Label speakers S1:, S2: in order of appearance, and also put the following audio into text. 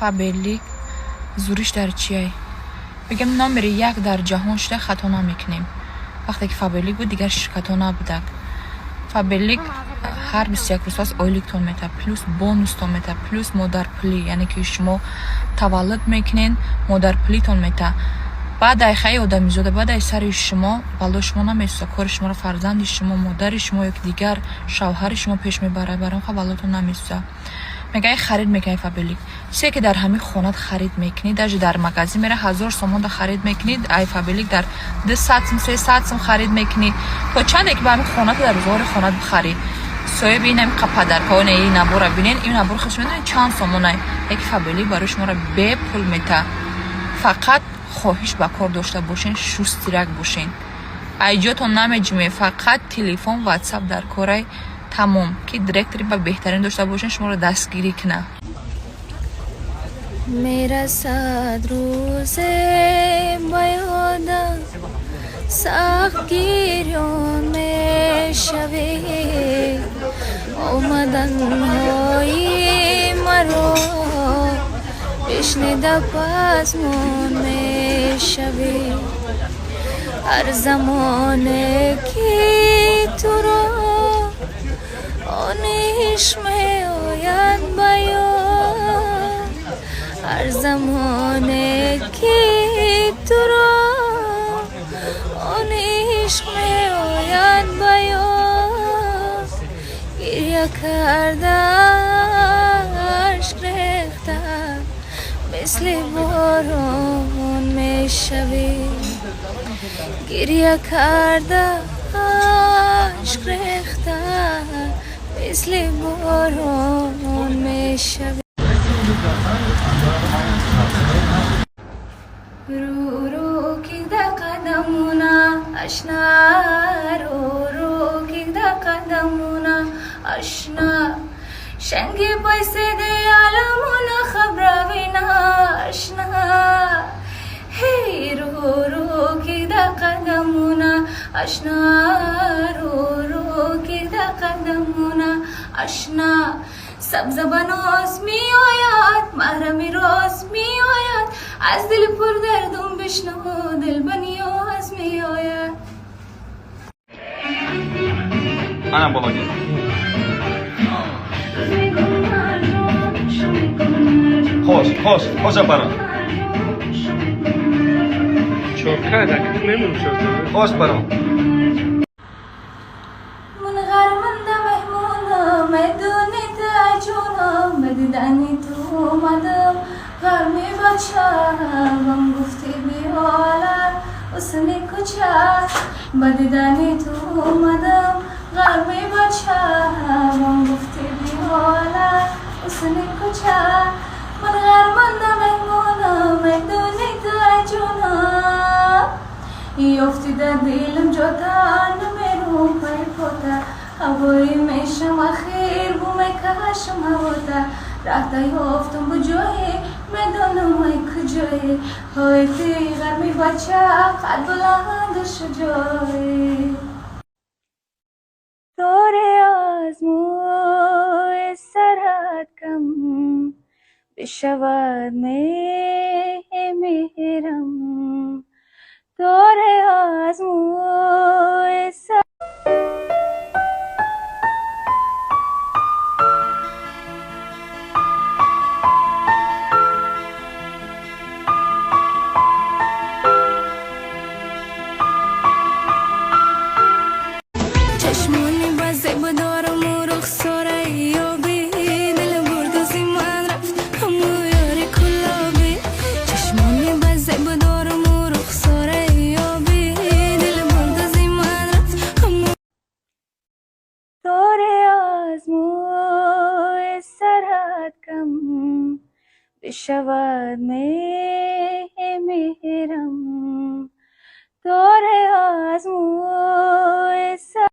S1: فابریک زورش در چیه؟ بگم نمره 1 در جهان شده خطا نمیکنیم. وقتی که فابریک بود دیگر شرکت ها نبودک. فابریک هر 21 روز پس اویلیک تون میته پلوس بونوس تون میته پلوس مادر پلی، یعنی که شما تولد میکنین مادر پلی تون میته. بعد ای خیلی آدمی زوده بعد ای سر شما بالا شما نمیسته کار شما را فرزند شما مادر شما یک دیگر شوهر شما پیش میبره برام خب بالاتون نمیسته. میگه خرید میکنی فابریک چیزی که در همین خونه خرید میکنی даже در مغازه میره 1000 سوم خرید میکنید ای فابریک در 200 سوم 300 سوم خرید میکنی تو چند یک به همین خونه در روزگار خونه بخری سوی بینم قپدر کونه این نبوره ببینین این نبور خش میدونید چند سومونه یک فابریک برای شما را به پول میته. فقط خواهش با کار داشته باشین شوسترک باشین ایجاتون نمیجمه فقط تلفن واتساپ در کاره تمام که دایرکتری با بهترین داشته باشین شما رو دستگیری کنه.
S2: میرا صد روزه بیادم سخت گیران میشوی آمدن های مرا بشنیده پزمون میشوی هر زمانه که تو را آنش می آید بیان هر زمانه که تو را آنش می آید بیان گریه کرده عشق ریخته مثل باران می شوی گریه کرده عشق ریخته مثل باران می شوی رو رو که ده قدمونا اشنا رو رو که ده قدمونا اشنا شنگی پیسه ده عالمونا خبر وینا اشنا هی رو رو که ده قدمونا اشنا رو رو که ده قدمونا اشنا سبز بناس می آید محرمی راست می آید از دل پر دردم بشنو دل بنیاز می آید
S3: منم بابا گیر خوش برام
S4: چوکه دکت نمیم شد
S3: خوش برام
S2: من غرمنده مهمونم میدونی تجونم بدیدنی تو اومدم غرمی بچم گفتی بی حالت حسنی کوچه بدیدنی تو اومدم غرمی بچم گفتی بی حالت حسنی کوچه من غرمنده مهمونم میدونی تجونم یافتی در دلم جاتا نمیرم پای پاتا هوایی میشم اخیر بو میکشم هواتا رفته یافتم بجایی میدانم ای کجایی های تیغر می بچه قد بلند شجایی داره از موی سرت کم بشود میمیرم داره از موی چشمونی بزه بدارم و رخساره یابی دل بردازی من رفت همو یاری کلابی چشمونی بزه بدارم و رخساره یابی دل بردازی من رفت همو داره از موی سرت کم بشود میمیرم داره از موی